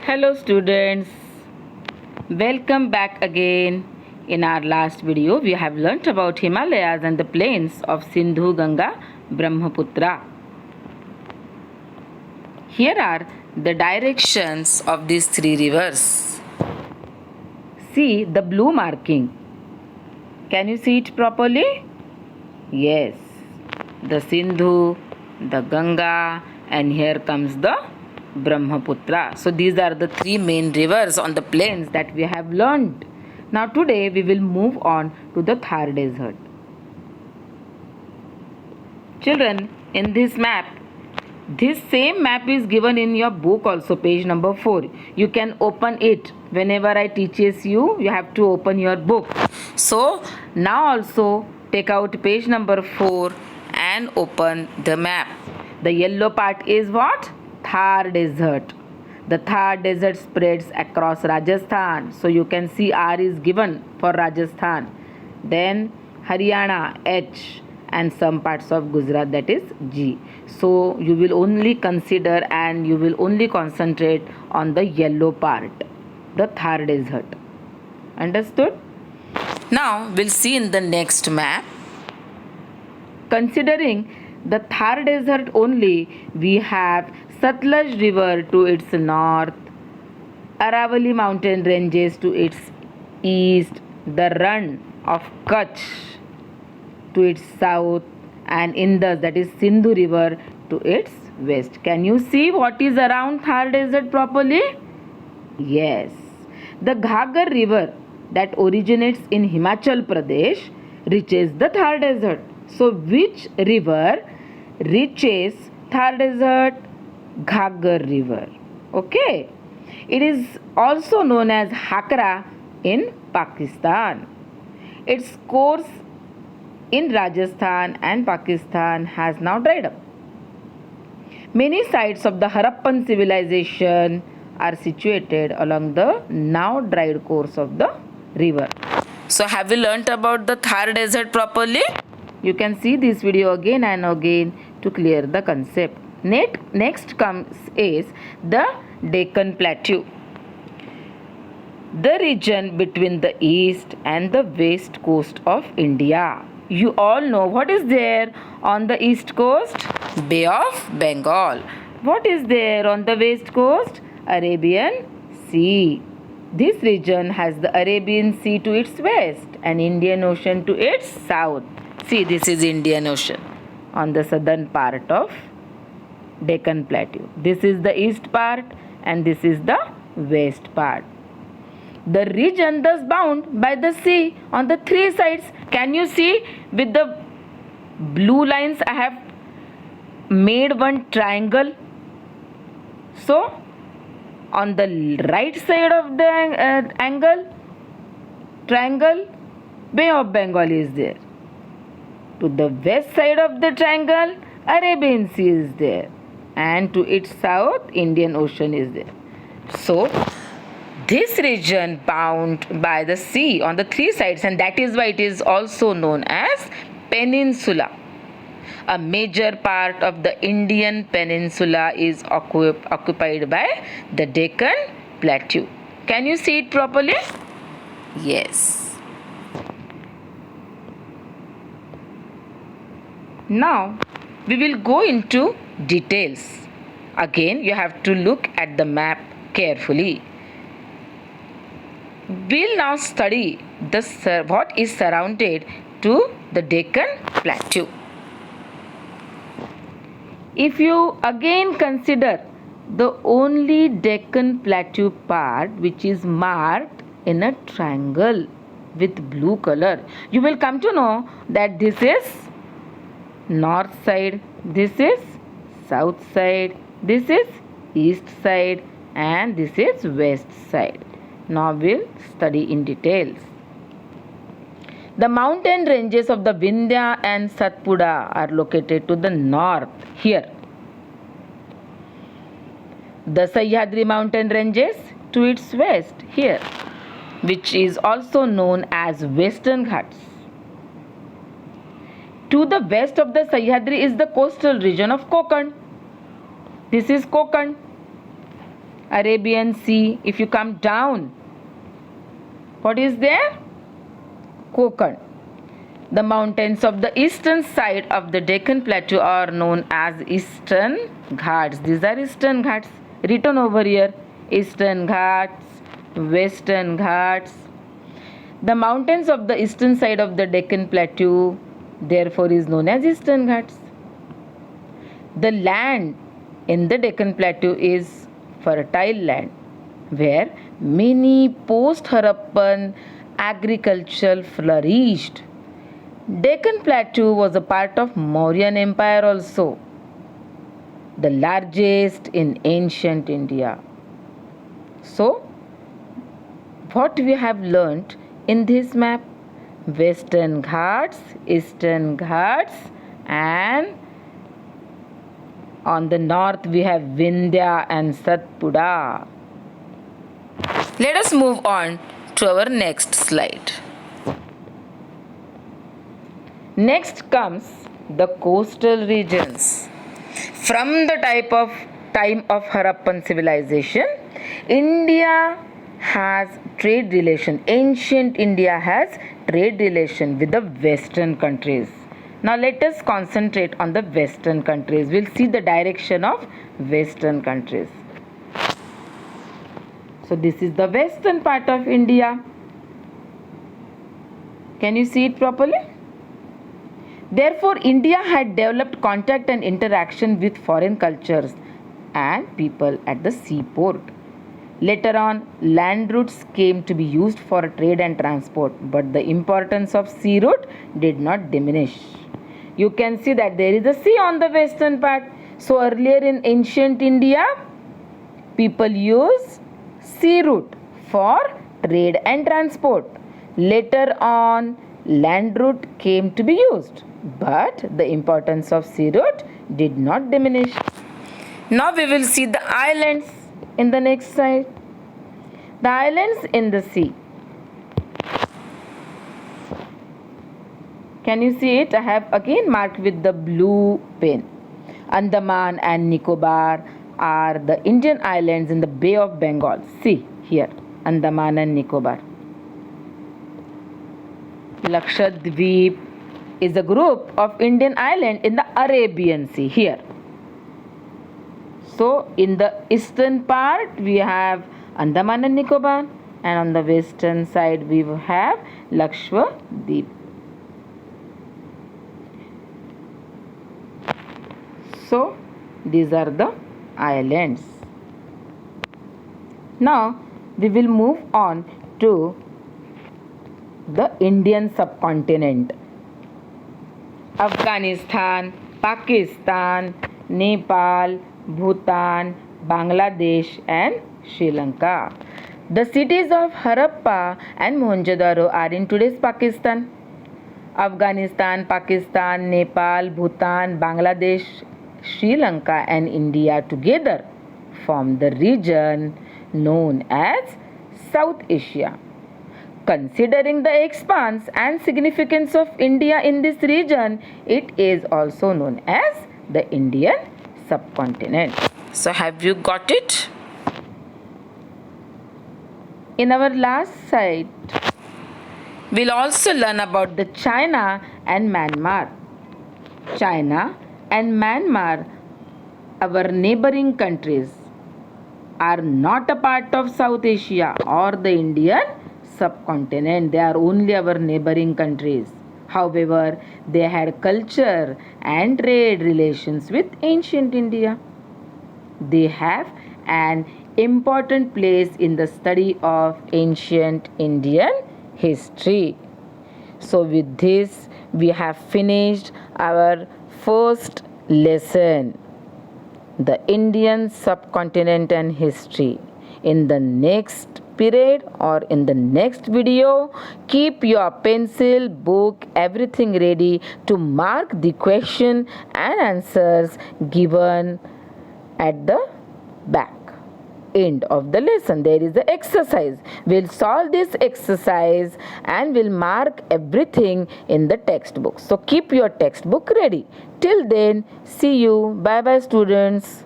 Hello students, welcome back again. In our last video, we have learnt about Himalayas and the plains of Sindhu, Ganga, Brahmaputra. Here are the directions of these three rivers. See the blue marking. Can you see it properly? Yes, the Sindhu, the Ganga, and here comes the Brahmaputra. So these are the three main rivers on the plains that we have learned. Now today we will move on to the Thar Desert. Children, in this map, this same map is given in your book also, page number 4. You can open it. Whenever I teaches you, you have to open your book. So now also take out page number 4 and open the map. The yellow part is what? Thar Desert. The Thar Desert spreads across Rajasthan. So you can see R is given for Rajasthan. Then Haryana, H, and some parts of Gujarat, that is G. So you will only consider and you will only concentrate on the yellow part, the Thar Desert. Understood? Now we'll see in the next map. Considering the Thar Desert only, we have Satluj River to its north, Aravalli mountain ranges to its east, the Rann of Kutch to its south, and Indus, that is Sindhu River, to its west. Can you see what is around Thar Desert properly? Yes. The Ghaggar River that originates in Himachal Pradesh reaches the Thar Desert. So which river reaches Thar Desert? Ghaggar River. Okay. It is also known as Hakra in Pakistan. Its course in Rajasthan and Pakistan has now dried up. Many sites of the Harappan civilization are situated along the now dried course of the river. So have you learnt about the Thar Desert properly? You can see this video again and again to clear the concept. Next comes is the Deccan Plateau, the region between the east and the west coast of India. You all know what is there on the east coast? Bay of Bengal. What is there on the west coast? Arabian Sea. This region has the Arabian Sea to its west and Indian Ocean to its south. See, this is Indian Ocean on the southern part of Deccan Plateau. This is the east part and this is the west part. The region thus bound by the sea on the three sides. Can you see with the blue lines I have made one triangle? So on the right side of the triangle, Bay of Bengal is there. To the west side of the triangle, Arabian Sea is there. And to its south, Indian Ocean is there. So this region bound by the sea on the three sides, and that is why it is also known as peninsula. A major part of the Indian peninsula is occupied by the Deccan Plateau. Can you see it properly? Yes. Now we will go into details. Again, you have to look at the map carefully. We'll now study what is surrounded to the Deccan Plateau. If you again consider the only Deccan Plateau part which is marked in a triangle with blue color, you will come to know that this is north side, this is south side, this is east side, and this is west side. Now we'll study in details. The mountain ranges of the Vindhya and Satpura are located to the north here. The Sahyadri mountain ranges to its west here, which is also known as Western Ghats. To the west of the Sahyadri is the coastal region of Konkan. This is Konkan. Arabian Sea. If you come down, what is there? Konkan. The mountains of the eastern side of the Deccan Plateau are known as Eastern Ghats. These are Eastern Ghats. Written over here. Eastern Ghats, Western Ghats. The mountains of the eastern side of the Deccan Plateau, therefore, is known as Eastern Ghats. The land in the Deccan Plateau is fertile land where many post-Harappan agriculture flourished. Deccan Plateau was a part of Mauryan Empire also, the largest in ancient India. So, what we have learnt in this map? Western Ghats, Eastern Ghats, and on the north we have Vindhya and Satpura. Let us move on to our next slide. Next comes the coastal regions. From the time of Harappan civilization, India has trade relation. Ancient India has trade relation with the Western countries. Now let us concentrate on the Western countries. We'll see the direction of Western countries. So this is the western part of India. Can you see it properly? Therefore, India had developed contact and interaction with foreign cultures and people at the seaport. Later on, land routes came to be used for trade and transport, but the importance of sea route did not diminish. You can see that there is a sea on the western part. So earlier in ancient India, people used sea route for trade and transport. Later on, land route came to be used, but the importance of sea route did not diminish. Now we will see the islands in the next slide. The islands in the sea. Can you see it? I have again marked with the blue pen. Andaman and Nicobar are the Indian islands in the Bay of Bengal. See here, Andaman and Nicobar. Lakshadweep is a group of Indian islands in the Arabian Sea here. So in the eastern part we have Andaman and Nicobar, and on the western side we have Lakshadweep. So these are the islands. Now we will move on to the Indian subcontinent. Afghanistan, Pakistan, Nepal, Bhutan, Bangladesh and Sri Lanka. The cities of Harappa and Mohenjo-daro are in today's Pakistan. Afghanistan, Pakistan, Nepal, Bhutan, Bangladesh, Sri Lanka and India together form the region known as South Asia. Considering the expanse and significance of India in this region, it is also known as the Indian subcontinent. So have you got it? In our last slide, we'll also learn about the China and Myanmar. China and Myanmar, our neighboring countries, are not a part of South Asia or the Indian subcontinent. They are only our neighboring countries. However, they had culture and trade relations with ancient India. They have an important place in the study of ancient Indian history. So with this, we have finished our first lesson, the Indian subcontinent and history. In the next period or in the next video, keep your pencil, book, everything ready to mark the question and answers given at the back end of the lesson. There is the exercise. We'll solve this exercise and we'll mark everything in the textbook. So keep your textbook ready. Till then, see you. Bye bye, students.